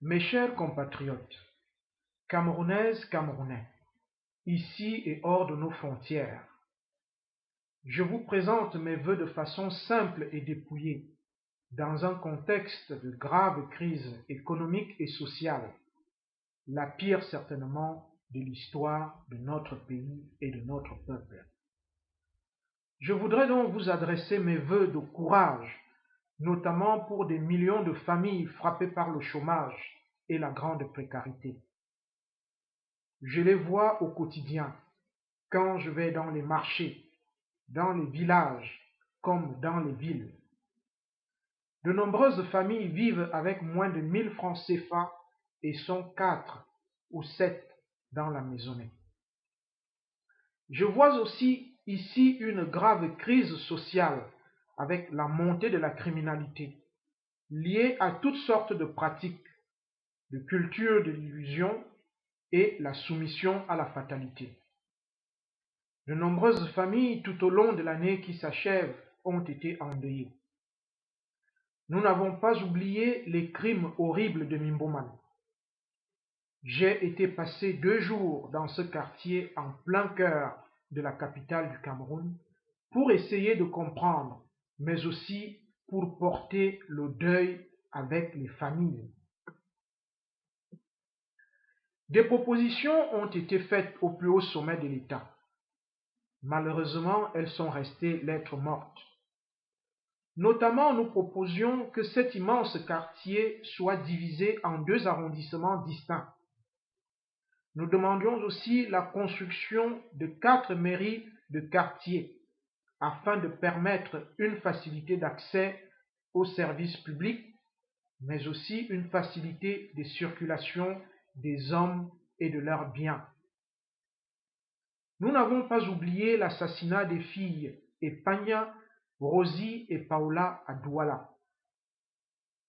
Mes chers compatriotes, Camerounaises, Camerounais, ici et hors de nos frontières, je vous présente mes vœux de façon simple et dépouillée, dans un contexte de grave crise économique et sociale, la pire certainement de l'histoire de notre pays et de notre peuple. Je voudrais donc vous adresser mes vœux de courage, notamment pour des millions de familles frappées par le chômage et la grande précarité. Je les vois au quotidien, quand je vais dans les marchés, dans les villages comme dans les villes. De nombreuses familles vivent avec moins de 1000 francs CFA et sont 4 ou 7 dans la maisonnée. Je vois aussi ici une grave crise sociale avec la montée de la criminalité, liée à toutes sortes de pratiques, de culture de l'illusion et la soumission à la fatalité. De nombreuses familles tout au long de l'année qui s'achève ont été endeuillées. Nous n'avons pas oublié les crimes horribles de Mimboman. J'ai été passer 2 jours dans ce quartier en plein cœur de la capitale du Cameroun pour essayer de comprendre, mais aussi pour porter le deuil avec les familles. Des propositions ont été faites au plus haut sommet de l'État. Malheureusement, elles sont restées lettres mortes. Notamment, nous proposions que cet immense quartier soit divisé en 2 arrondissements distincts. Nous demandions aussi la construction de 4 mairies de quartier afin de permettre une facilité d'accès aux services publics, mais aussi une facilité de circulation des hommes et de leurs biens. Nous n'avons pas oublié l'assassinat des filles Epagna, Rosie et Paola à Douala.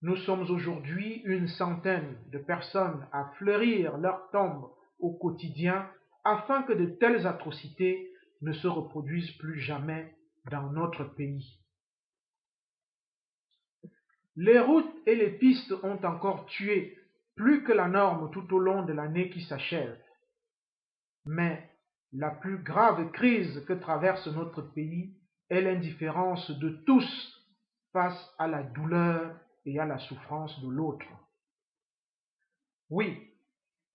Nous sommes aujourd'hui une centaine de personnes à fleurir leur tombe au quotidien afin que de telles atrocités ne se reproduisent plus jamais dans notre pays. Les routes et les pistes ont encore tué plus que la norme tout au long de l'année qui s'achève. Mais la plus grave crise que traverse notre pays est l'indifférence de tous face à la douleur et à la souffrance de l'autre. Oui,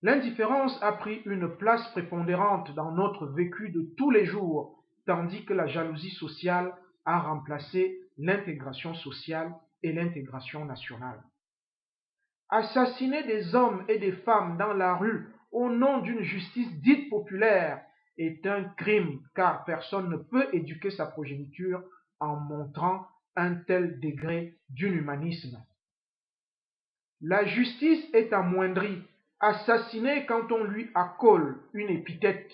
l'indifférence a pris une place prépondérante dans notre vécu de tous les jours, tandis que la jalousie sociale a remplacé l'intégration sociale et l'intégration nationale. Assassiner des hommes et des femmes dans la rue au nom d'une justice dite populaire est un crime, car personne ne peut éduquer sa progéniture en montrant un tel degré d'inhumanisme. La justice est amoindrie, assassinée quand on lui accole une épithète.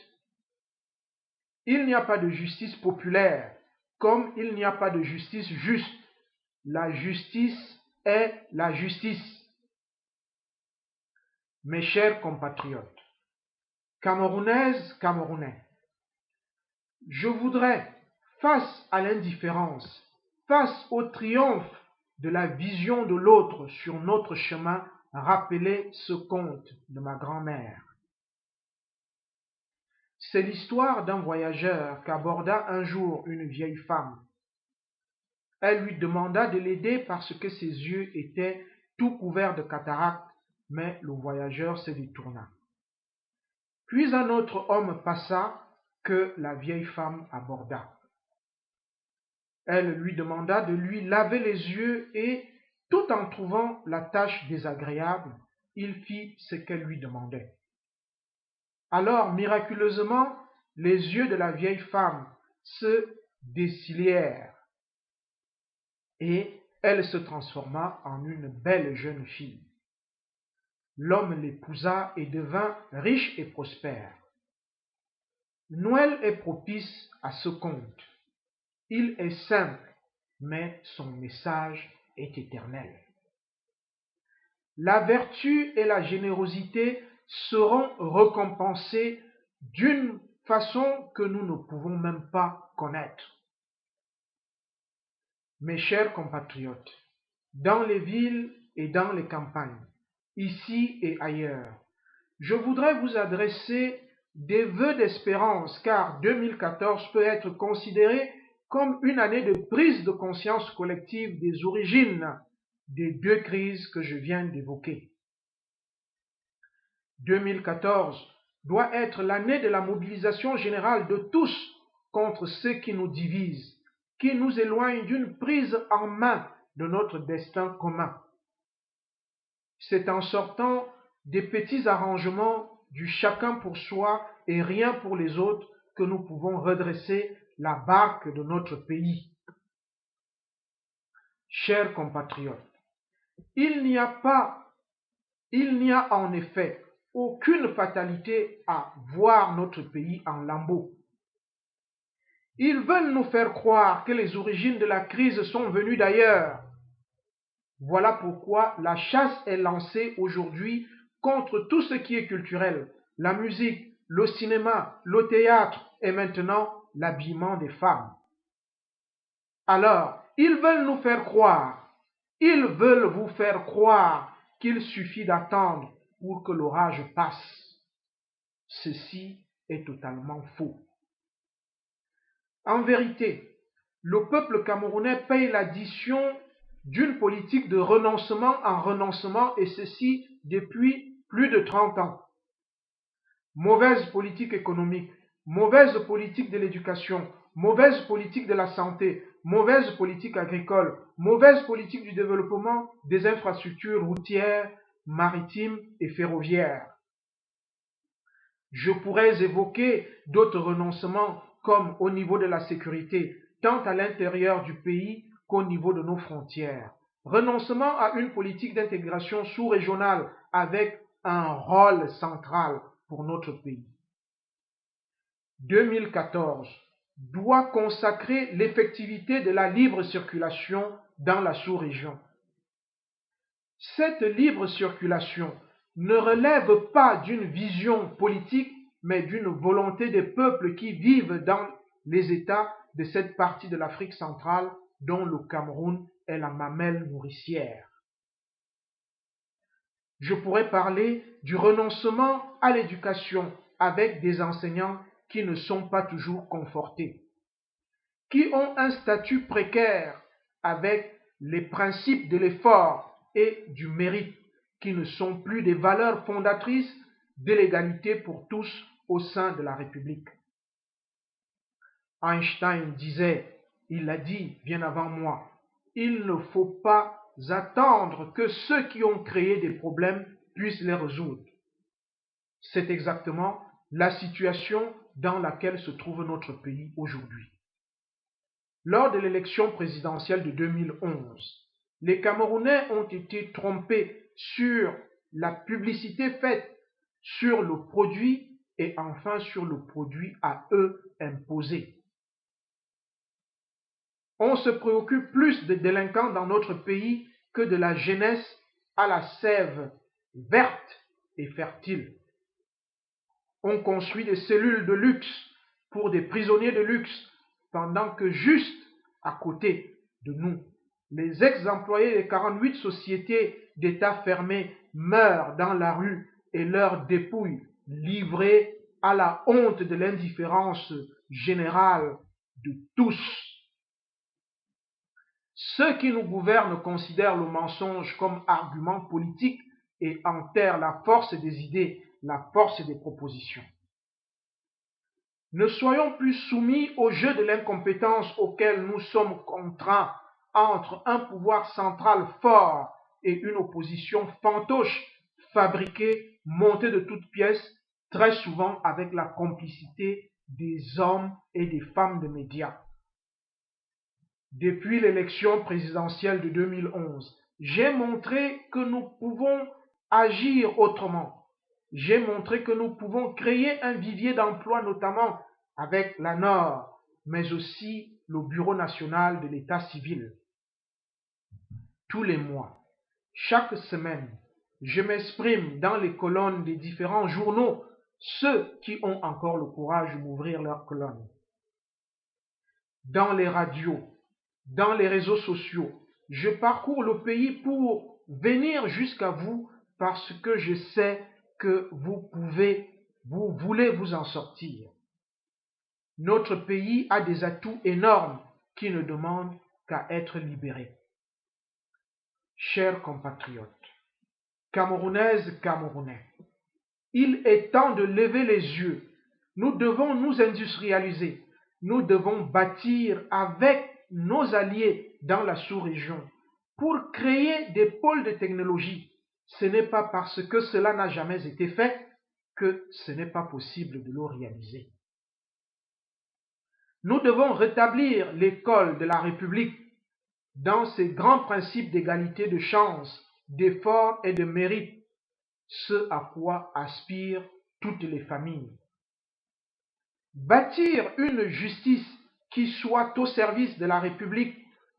Il n'y a pas de justice populaire, comme il n'y a pas de justice juste. La justice est la justice. Mes chers compatriotes, Camerounaises, Camerounais, je voudrais, face à l'indifférence, face au triomphe de la vision de l'autre sur notre chemin, rappeler ce conte de ma grand-mère. C'est l'histoire d'un voyageur qu'aborda un jour une vieille femme. Elle lui demanda de l'aider parce que ses yeux étaient tout couverts de cataractes, mais le voyageur se détourna. Puis un autre homme passa que la vieille femme aborda. Elle lui demanda de lui laver les yeux et, tout en trouvant la tâche désagréable, il fit ce qu'elle lui demandait. Alors, miraculeusement, les yeux de la vieille femme se dessillèrent et elle se transforma en une belle jeune fille. L'homme l'épousa et devint riche et prospère. Noël est propice à ce conte. Il est simple, mais son message est éternel. La vertu et la générosité seront récompensées d'une façon que nous ne pouvons même pas connaître. Mes chers compatriotes, dans les villes et dans les campagnes, ici et ailleurs. Je voudrais vous adresser des vœux d'espérance car 2014 peut être considéré comme une année de prise de conscience collective des origines des deux crises que je viens d'évoquer. 2014 doit être l'année de la mobilisation générale de tous contre ceux qui nous divisent, qui nous éloignent d'une prise en main de notre destin commun. C'est en sortant des petits arrangements du chacun pour soi et rien pour les autres que nous pouvons redresser la barque de notre pays. Chers compatriotes, il n'y a en effet aucune fatalité à voir notre pays en lambeaux. Ils veulent nous faire croire que les origines de la crise sont venues d'ailleurs. Voilà pourquoi la chasse est lancée aujourd'hui contre tout ce qui est culturel, la musique, le cinéma, le théâtre et maintenant l'habillement des femmes. Alors, ils veulent vous faire croire qu'il suffit d'attendre pour que l'orage passe. Ceci est totalement faux. En vérité, le peuple camerounais paye l'addition d'une politique de renoncement en renoncement et ceci depuis plus de 30 ans. Mauvaise politique économique, mauvaise politique de l'éducation, mauvaise politique de la santé, mauvaise politique agricole, mauvaise politique du développement des infrastructures routières, maritimes et ferroviaires. Je pourrais évoquer d'autres renoncements comme au niveau de la sécurité, tant à l'intérieur du pays qu'au niveau de nos frontières. Renoncement à une politique d'intégration sous-régionale avec un rôle central pour notre pays. 2014 doit consacrer l'effectivité de la libre circulation dans la sous-région. Cette libre circulation ne relève pas d'une vision politique, mais d'une volonté des peuples qui vivent dans les États de cette partie de l'Afrique centrale dont le Cameroun est la mamelle nourricière. Je pourrais parler du renoncement à l'éducation avec des enseignants qui ne sont pas toujours confortés, qui ont un statut précaire avec les principes de l'effort et du mérite qui ne sont plus des valeurs fondatrices de l'égalité pour tous au sein de la République. Einstein disait, il l'a dit bien avant moi, il ne faut pas attendre que ceux qui ont créé des problèmes puissent les résoudre. C'est exactement la situation dans laquelle se trouve notre pays aujourd'hui. Lors de l'élection présidentielle de 2011, les Camerounais ont été trompés sur la publicité faite sur le produit et enfin sur le produit à eux imposé. On se préoccupe plus des délinquants dans notre pays que de la jeunesse à la sève verte et fertile. On construit des cellules de luxe pour des prisonniers de luxe, pendant que juste à côté de nous, les ex-employés des 48 sociétés d'État fermées meurent dans la rue et leurs dépouilles livrées à la honte de l'indifférence générale de tous. Ceux qui nous gouvernent considèrent le mensonge comme argument politique et enterrent la force des idées, la force des propositions. Ne soyons plus soumis au jeu de l'incompétence auquel nous sommes contraints entre un pouvoir central fort et une opposition fantoche, fabriquée, montée de toutes pièces, très souvent avec la complicité des hommes et des femmes de médias. Depuis l'élection présidentielle de 2011, j'ai montré que nous pouvons agir autrement. J'ai montré que nous pouvons créer un vivier d'emploi, notamment avec la Nord, mais aussi le Bureau national de l'État civil. Tous les mois, chaque semaine, je m'exprime dans les colonnes des différents journaux, ceux qui ont encore le courage d'ouvrir leurs colonnes. Dans les radios, dans les réseaux sociaux, je parcours le pays pour venir jusqu'à vous parce que je sais que vous voulez vous en sortir. Notre pays a des atouts énormes qui ne demandent qu'à être libérés. Chers compatriotes, Camerounaises, Camerounais, il est temps de lever les yeux. Nous devons nous industrialiser. Nous devons bâtir avec nos alliés dans la sous-région pour créer des pôles de technologie. Ce n'est pas parce que cela n'a jamais été fait que ce n'est pas possible de le réaliser. Nous devons rétablir l'école de la République dans ses grands principes d'égalité de chance, d'effort et de mérite, ce à quoi aspirent toutes les familles. Bâtir une justice qui soit au service de la République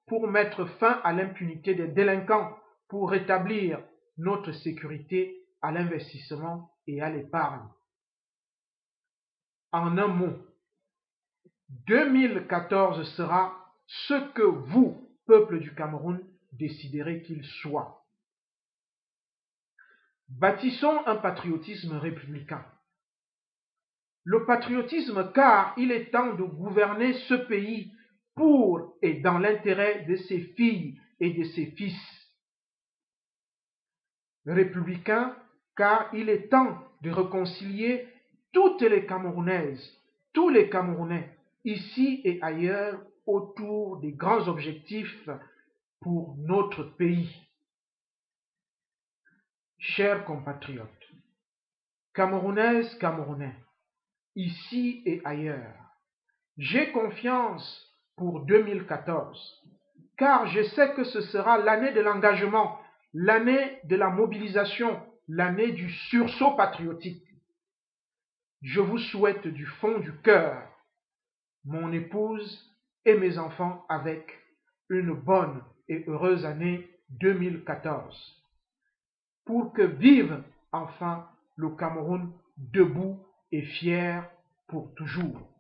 pour mettre fin à l'impunité des délinquants, pour rétablir notre sécurité à l'investissement et à l'épargne. En un mot, 2014 sera ce que vous, peuple du Cameroun, déciderez qu'il soit. Bâtissons un patriotisme républicain. Le patriotisme car il est temps de gouverner ce pays pour et dans l'intérêt de ses filles et de ses fils. Républicain car il est temps de réconcilier toutes les Camerounaises, tous les Camerounais, ici et ailleurs, autour des grands objectifs pour notre pays. Chers compatriotes, Camerounaises, Camerounais, ici et ailleurs, j'ai confiance pour 2014, car je sais que ce sera l'année de l'engagement, l'année de la mobilisation, l'année du sursaut patriotique. Je vous souhaite du fond du cœur, mon épouse et mes enfants, avec une bonne et heureuse année 2014, pour que vive enfin le Cameroun debout et fier pour toujours.